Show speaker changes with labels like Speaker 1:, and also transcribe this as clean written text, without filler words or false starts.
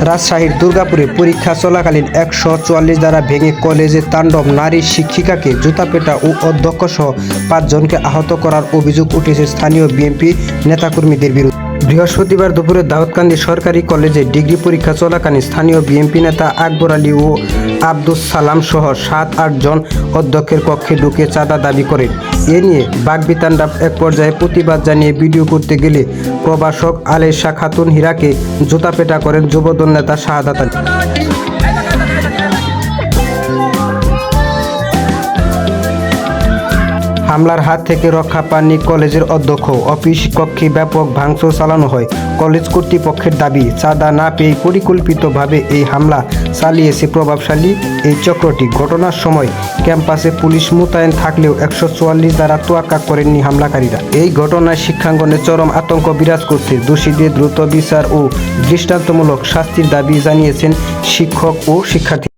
Speaker 1: রাজশাহীর দুর্গাপুরে পরীক্ষা চলাকালীন 144 ধারা ভেঙে কলেজে তাণ্ডব, নারী শিক্ষিকাকে জুতাপেটা ও অধ্যক্ষসহ 5 জনকে আহত করার অভিযোগ উঠেছে স্থানীয় বিএনপি নেতাকর্মীদের বিরুদ্ধে। বৃহস্পতিবার দুপুরে দাউদকান্দি সরকারি কলেজে ডিগ্রি পরীক্ষা চলাকালীন স্থানীয় বিএনপি নেতা আকবর আলী ও আব্দুস সালাম সহ 7-8 জন অধ্যক্ষের কক্ষে ঢুকে চাঁদা দাবি করেন। এ নিয়ে বাকবিতণ্ডা এক পর্যায়ে প্রতিবাদ জানিয়ে ভিডিও করতে গেলে প্রভাষক আলেশা খাতুন হীরাকে জুতাপেটা করেন যুবদল নেতা শাহাদাত আলী। হামলার হাত থেকে রক্ষা পাননি কলেজের অধ্যক্ষ। অফিস কক্ষে ব্যাপক ভাঙচুর চালানো হয়। কলেজ কর্তৃপক্ষের দাবি, চাঁদা না পেয়ে পরিকল্পিতভাবে এই হামলা চালিয়েছে প্রভাবশালী এই চক্রটি। ঘটনার সময় ক্যাম্পাসে পুলিশ মোতায়েন থাকলেও 144 ধারা তোয়াক্কা করেননি হামলাকারীরা। এই ঘটনায় শিক্ষাঙ্গনে চরম আতঙ্ক বিরাজ করছে। দোষীদের দ্রুত বিচার ও দৃষ্টান্তমূলক শাস্তির দাবি জানিয়েছেন শিক্ষক ও শিক্ষার্থী।